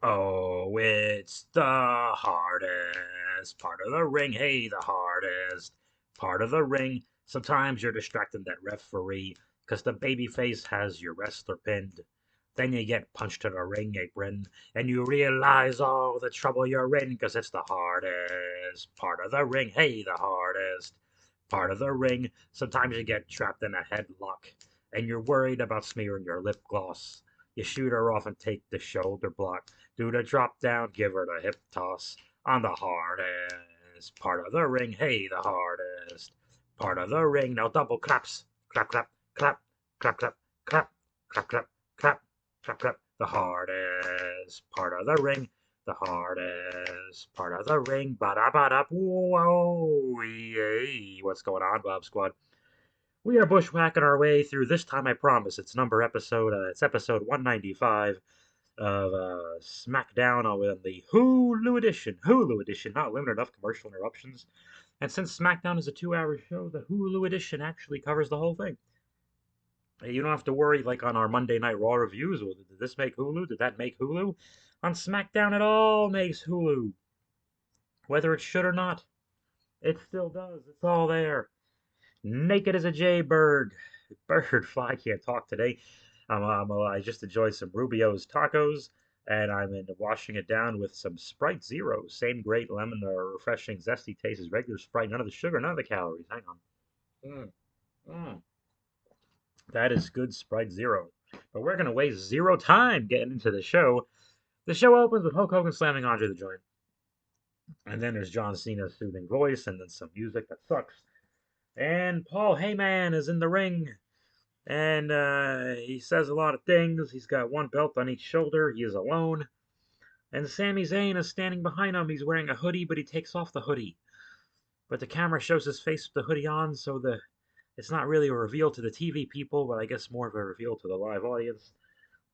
Oh, it's the hardest part of the ring. Hey, the hardest part of the ring. Sometimes you're distracting that referee because the babyface has your wrestler pinned. Then you get punched to the ring apron and you realize all the trouble you're in because it's the hardest part of the ring. Hey, the hardest part of the ring. Sometimes you get trapped in a headlock and you're worried about smearing your lip gloss. You shoot her off and take the shoulder block. Do the drop down, give her the hip toss on the hardest part of the ring. Hey, the hardest part of the ring. Now double claps. Clap, clap, clap, clap, clap, clap, clap, clap, clap, clap, clap. The hardest part of the ring. The hardest part of the ring. Ba da ba da. Whoa, yay. What's going on, Bob Squad? We are bushwhacking our way through this time. I promise. It's episode 195 of Smackdown on the Hulu edition, not limited enough commercial interruptions. And since Smackdown is a 2 hour show, the Hulu edition actually covers the whole thing. You don't have to worry like on our Monday Night Raw reviews. Well, did this make Hulu? Did that make Hulu? On Smackdown, it all makes Hulu. Whether it should or not, it still does. It's all there. Naked as a jaybird. Bird fly can't talk today. I just enjoyed some Rubio's tacos, and I'm into washing it down with some Sprite Zero. Same great lemon or refreshing, zesty taste as regular Sprite. None of the sugar, none of the calories. Hang on. Mm, mm. That is good Sprite Zero. But we're going to waste zero time getting into the show. The show opens with Hulk Hogan slamming Andre the Giant. And then there's John Cena's soothing voice, and then some music that sucks. And Paul Heyman is in the ring. And he says a lot of things. He's got one belt on each shoulder. He is alone. And Sami Zayn is standing behind him. He's wearing a hoodie, but he takes off the hoodie. But the camera shows his face with the hoodie on, so it's not really a reveal to the TV people, but I guess more of a reveal to the live audience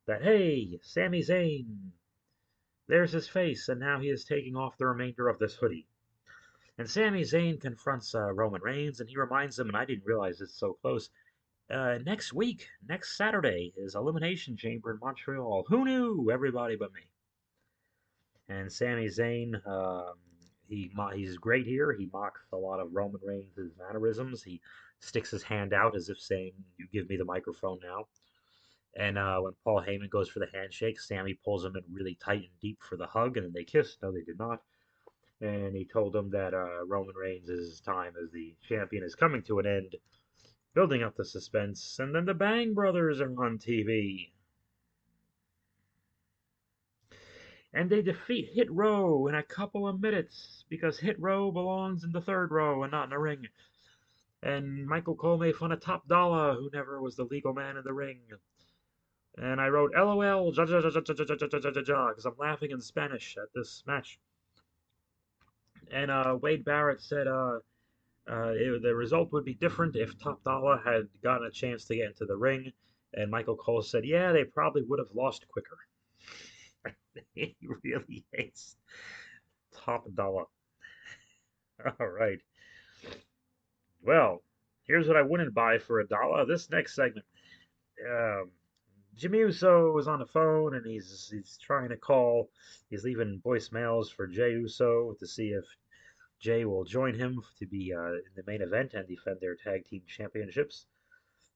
that, hey, Sami Zayn, there's his face, and now he is taking off the remainder of this hoodie. And Sami Zayn confronts Roman Reigns, and he reminds him, and I didn't realize it's so close, next week, next Saturday, is Elimination Chamber in Montreal. Who knew? Everybody but me. And Sami Zayn, he's great here. He mocks a lot of Roman Reigns' mannerisms. He sticks his hand out as if saying, "You give me the microphone now." And when Paul Heyman goes for the handshake, Sami pulls him in really tight and deep for the hug, and then they kiss. No, they did not. And he told him that Roman Reigns' time as the champion is coming to an end, building up the suspense. And then the Bang Brothers are on TV. And they defeat Hit Row in a couple of minutes because Hit Row belongs in the third row and not in the ring. And Michael Cole made fun of Top Dollar, who never was the legal man in the ring. And I wrote LOL, because I'm laughing in Spanish at this match. And Wade Barrett said the result would be different if Top Dollar had gotten a chance to get into the ring. And Michael Cole said, yeah, they probably would have lost quicker. He really hates Top Dollar. All right. Well, here's what I wouldn't buy for $1. This next segment. Um, Jimmy Uso is on the phone and he's trying to call. He's leaving voicemails for Jey Uso to see if Jey will join him to be in the main event and defend their tag team championships.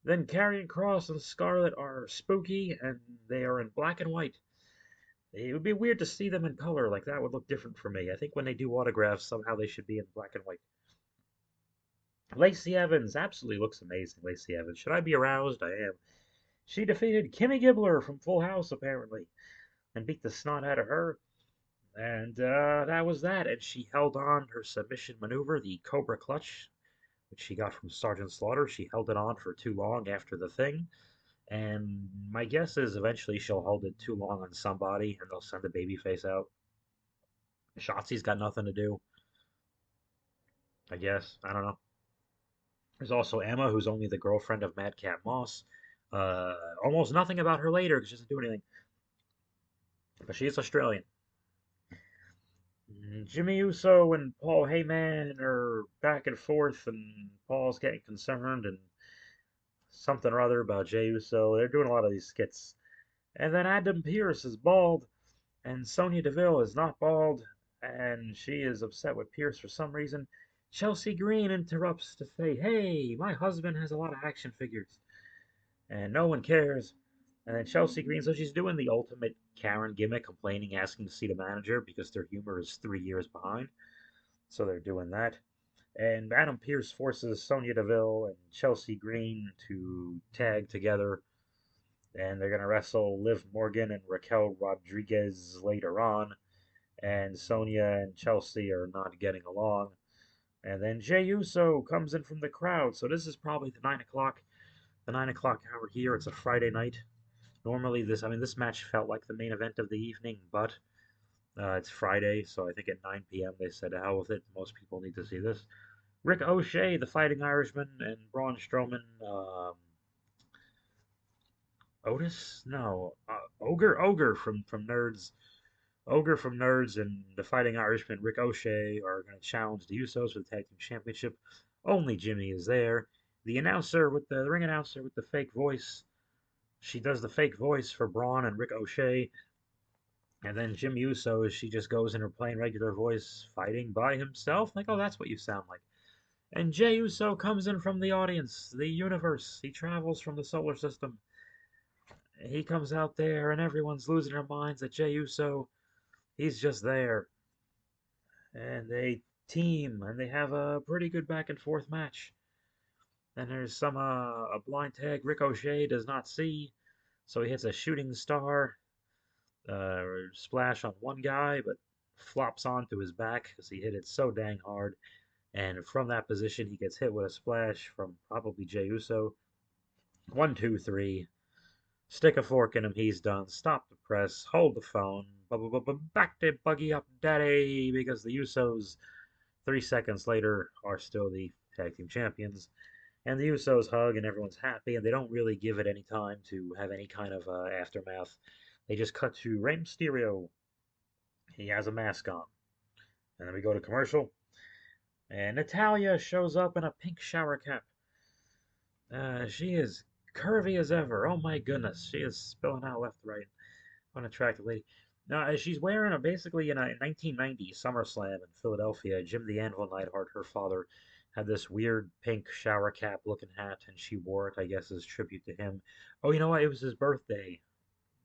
Then Karrion Kross and Scarlett are spooky and they are in black and white. It would be weird to see them in color, like that would look different for me. I think when they do autographs, somehow they should be in black and white. Lacey Evans absolutely looks amazing. Lacey Evans. Should I be aroused? I am. She defeated Kimmy Gibbler from Full House, apparently, and beat the snot out of her. And that was that. And she held on her submission maneuver, the Cobra Clutch, which she got from Sergeant Slaughter. She held it on for too long after the thing. And my guess is eventually she'll hold it too long on somebody and they'll send the babyface out. Shotzi's got nothing to do, I guess. I don't know. There's also Emma, who's only the girlfriend of Madcap Moss. Almost nothing about her later because she doesn't do anything. But she is Australian. Jimmy Uso and Paul Heyman are back and forth, and Paul's getting concerned and something or other about Jey Uso. They're doing a lot of these skits. And then Adam Pearce is bald, And Sonya Deville is not bald, and she is upset with Pierce for some reason. Chelsea Green interrupts to say, "Hey, my husband has a lot of action figures," and no one cares. And then Chelsea Green, so she's doing the ultimate Karen gimmick, complaining, asking to see the manager because their humor is 3 years behind. So they're doing that. And Adam Pearce forces Sonya Deville and Chelsea Green to tag together, and they're going to wrestle Liv Morgan and Raquel Rodriguez later on. And Sonya and Chelsea are not getting along. And then Jey Uso comes in from the crowd. So this is probably the 9 o'clock hour here. It's a Friday night. Normally this match felt like the main event of the evening, but it's Friday, so I think at 9 p.m. they said, "Hell with it. Most people need to see this." Rick O'Shea, the Fighting Irishman, and Braun Strowman, Otis? No, Ogre from Nerds, and the Fighting Irishman, Rick O'Shea, are going to challenge the Usos for the Tag Team Championship. Only Jimmy is there. The ring announcer with the fake voice, she does the fake voice for Braun and Rick O'Shea. And then Jim Uso, she just goes in her plain regular voice, fighting by himself. Like, oh, that's what you sound like. And Jey Uso comes in from the audience, the universe. He travels from the solar system. He comes out there, and everyone's losing their minds at Jey Uso. He's just there. And they team, and they have a pretty good back and forth match. Then there's a blind tag Ricochet does not see, so he hits a shooting star splash on one guy, but flops onto his back because he hit it so dang hard. And from that position, he gets hit with a splash from probably Jey Uso. 1, 2, 3. Stick a fork in him, he's done. Stop the press, hold the phone. Back to Buggy Up Daddy, because the Usos, 3 seconds later, are still the tag team champions. And the Usos hug, and everyone's happy, and they don't really give it any time to have any kind of aftermath. They just cut to Rey Mysterio. He has a mask on. And then we go to commercial. And Natalia shows up in a pink shower cap. She is curvy as ever. Oh my goodness. She is spilling out left, right. What an attractive lady. Now, she's wearing basically in a 1990 SummerSlam in Philadelphia. Jim the Anvil Neidhart, her father, had this weird pink shower cap looking hat, and she wore it, I guess, as tribute to him. Oh, you know what? It was his birthday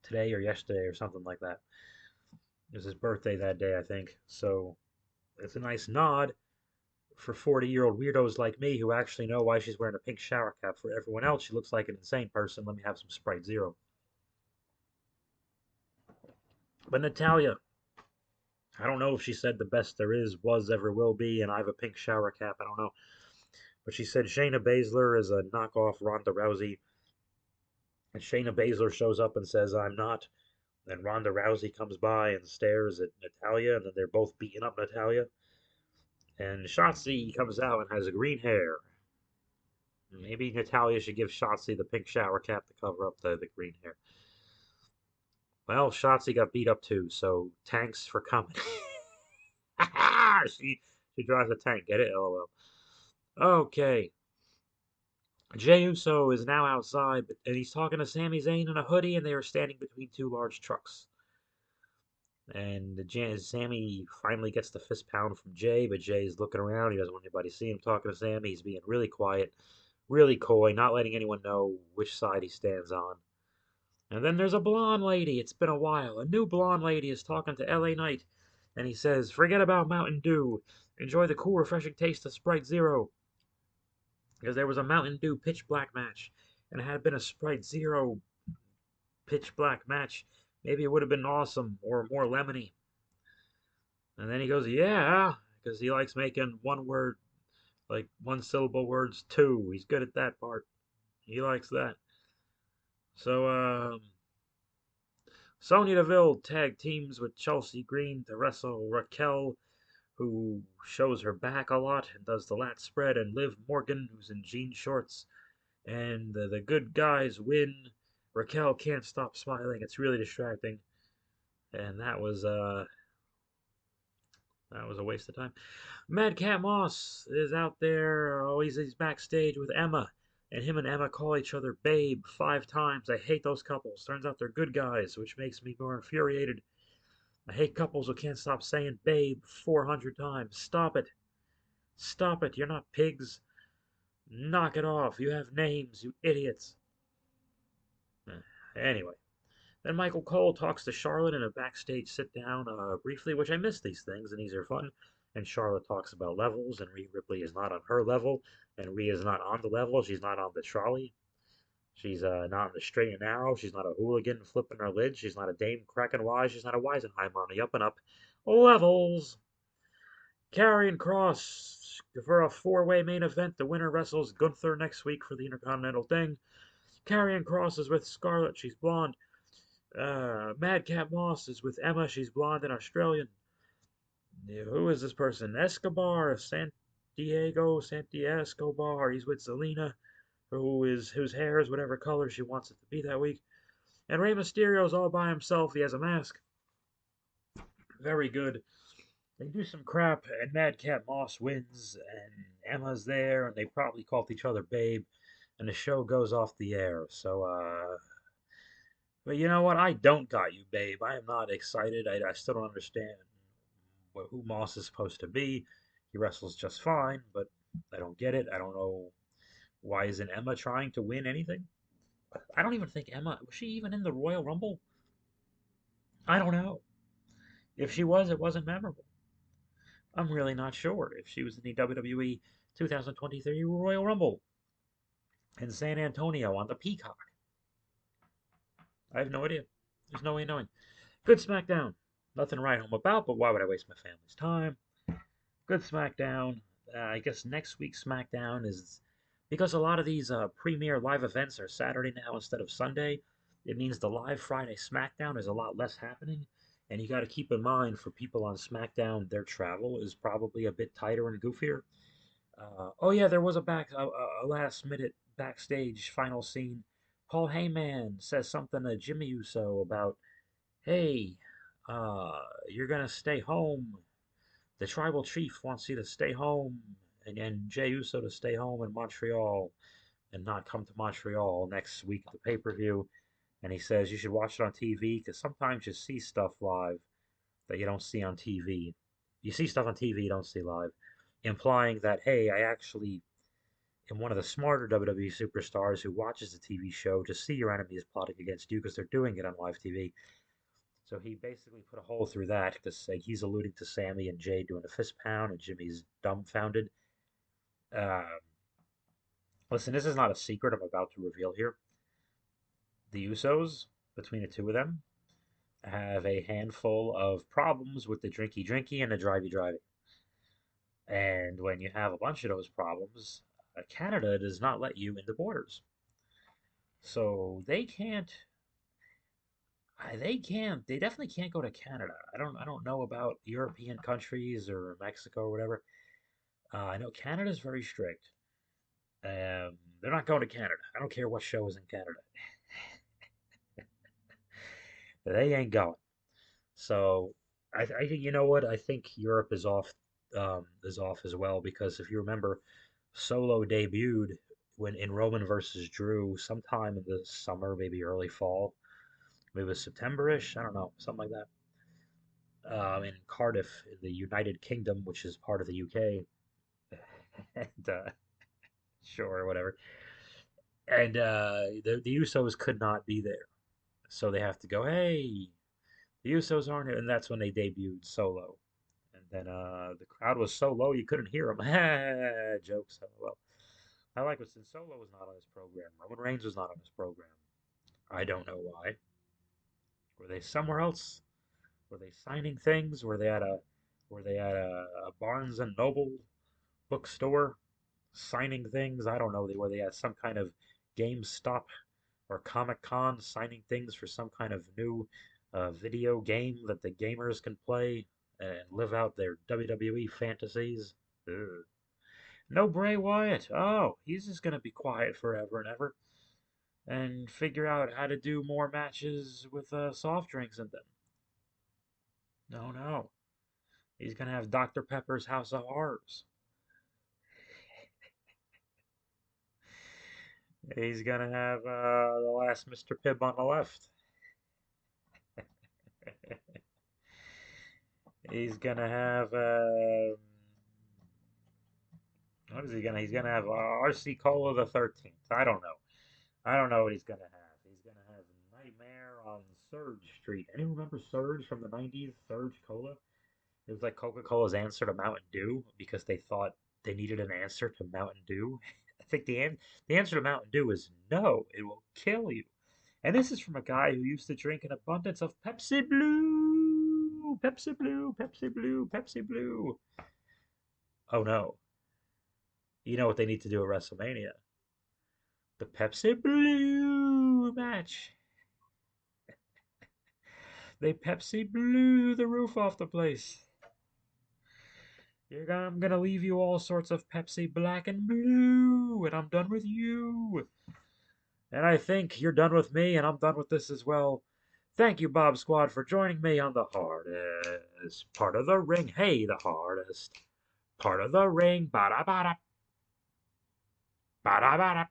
today or yesterday or something like that. It was his birthday that day, I think. So it's a nice nod for 40-year-old weirdos like me who actually know why she's wearing a pink shower cap. For everyone else, she looks like an insane person. Let me have some Sprite Zero. But Natalia, I don't know if she said the best there is, was, ever will be, and I have a pink shower cap. I don't know. But she said Shayna Baszler is a knockoff Ronda Rousey. And Shayna Baszler shows up and says, "I'm not." Then Ronda Rousey comes by and stares at Natalia, and then they're both beating up Natalia. And Shotzi comes out and has green hair. Maybe Natalia should give Shotzi the pink shower cap to cover up the green hair. Well, Shotzi got beat up too, so thanks for coming. she drives a tank. Get it? LOL. Okay. Jey Uso is now outside, and he's talking to Sami Zayn in a hoodie, and they are standing between two large trucks. And Sami finally gets the fist pound from Jey, but Jey's looking around. He doesn't want anybody to see him talking to Sami. He's being really quiet, really coy, not letting anyone know which side he stands on. And then there's a blonde lady. It's been a while. A new blonde lady is talking to LA Knight, and he says, "Forget about Mountain Dew. Enjoy the cool, refreshing taste of Sprite Zero." Because there was a Mountain Dew pitch black match, and it had been a Sprite Zero pitch black match, maybe it would have been awesome or more lemony. And then he goes, "Yeah," because he likes making one word, like one syllable words too. He's good at that part. He likes that. So, Sonya Deville tag teams with Chelsea Green to wrestle Raquel, who shows her back a lot and does the lat spread, and Liv Morgan, who's in jean shorts. And the good guys win. Raquel can't stop smiling. It's really distracting. And that was a waste of time. Madcap Moss is out there. Oh, he's backstage with Emma. And him and Emma call each other babe 5 times. I hate those couples. Turns out they're good guys, which makes me more infuriated. I hate couples who can't stop saying babe 400 times. Stop it. Stop it. You're not pigs. Knock it off. You have names, you idiots. Anyway, then Michael Cole talks to Charlotte in a backstage sit down briefly, which I miss these things, and these are fun. And Charlotte talks about levels, and Rhea Ripley is not on her level, and Rhea is not on the level. She's not on the trolley. She's not on the straight and narrow. She's not a hooligan flipping her lid. She's not a dame cracking wise. She's not a Weisenheimer on the up and up. Levels. Karrion Cross for a four-way main event. The winner wrestles Gunther next week for the Intercontinental thing. Karrion Cross is with Scarlett. She's blonde. Madcap Moss is with Emma. She's blonde and Australian. Who is this person? Escobar, Santiago Escobar. He's with Zelina, whose hair is whatever color she wants it to be that week. And Rey Mysterio's all by himself. He has a mask. Very good. They do some crap, and Madcap Moss wins, and Emma's there, and they probably called each other babe, and the show goes off the air. So, but you know what? I don't got you, babe. I am not excited. I still don't understand who Moss is supposed to be. He wrestles just fine, but I don't get it. I don't know why isn't Emma trying to win anything. I don't even think Emma was she even in the Royal Rumble. I don't know. If she was, it wasn't memorable. I'm really not sure if she was in the WWE 2023 Royal Rumble in San Antonio on the Peacock. I have no idea. There's no way of knowing. Good SmackDown. Nothing to write home about, but why would I waste my family's time? Good SmackDown. I guess next week's SmackDown is because a lot of these premier live events are Saturday now instead of Sunday. It means the live Friday SmackDown is a lot less happening. And you got to keep in mind for people on SmackDown, their travel is probably a bit tighter and goofier. Oh yeah, there was a last minute backstage final scene. Paul Heyman says something to Jimmy Uso about, "Hey, you're gonna stay home. The tribal chief wants you to stay home, and Jey Uso to stay home in Montreal and not come to Montreal next week at the pay-per-view." And he says you should watch it on TV because sometimes you see stuff live that you don't see on TV. You see stuff on TV you don't see live, implying that, hey, I actually am one of the smarter WWE superstars who watches the TV show to see your enemy is plotting against you because they're doing it on live TV. So he basically put a hole through that to say he's alluding to Sammy and Jay doing a fist pound, and Jimmy's dumbfounded. Uh, Listen, this is not a secret I'm about to reveal here. The Usos, between the two of them, have a handful of problems with the drinky drinky and the drivey drivey. And when you have a bunch of those problems, Canada does not let you in the borders. So they definitely can't go to Canada. I don't know about European countries or Mexico or whatever. I know Canada's very strict. They're not going to Canada. I don't care what show is in Canada. They ain't going. So I think you know what? I think Europe is off as well because if you remember, Solo debuted when in Roman versus Drew sometime in the summer, maybe early fall, maybe it was September-ish. I don't know, something like that. In Cardiff, in the United Kingdom, which is part of the UK, and sure, whatever. And the Usos could not be there, so they have to go. Hey, the Usos aren't here, and that's when they debuted Solo. And then the crowd was so low you couldn't hear them. Jokes. Well, I like it since Solo was not on this program. Roman Reigns was not on this program. I don't know why. Were they somewhere else? Were they signing things? Were they at a Barnes and Noble bookstore signing things? I don't know. Were they at some kind of GameStop or Comic Con signing things for some kind of new video game that the gamers can play and live out their WWE fantasies? Ugh. No Bray Wyatt. Oh, he's just gonna be quiet forever and ever and figure out how to do more matches with soft drinks in them. No, no. He's gonna have Dr. Pepper's House of Horrors. He's gonna have the last Mr. Pibb on the left. He's gonna have what is he gonna? He's gonna have RC Cola the 13th. I don't know. I don't know what he's gonna have. He's gonna have Nightmare on Surge Street. Anyone remember Surge from the 90s? Surge Cola. It was like Coca-Cola's answer to Mountain Dew because they thought they needed an answer to Mountain Dew. I think the answer to Mountain Dew is no. It will kill you. And this is from a guy who used to drink an abundance of Pepsi Blue, Pepsi Blue, Pepsi Blue, Pepsi Blue. Oh no. You know what they need to do at WrestleMania? The Pepsi Blue match. They Pepsi Blue the roof off the place. I'm gonna leave you all sorts of Pepsi Black and Blue, and I'm done with you. And I think you're done with me, and I'm done with this as well. Thank you, Bob Squad, for joining me on the hardest part of the ring. Hey, the hardest part of the ring. Ba da ba da. Ba da ba da.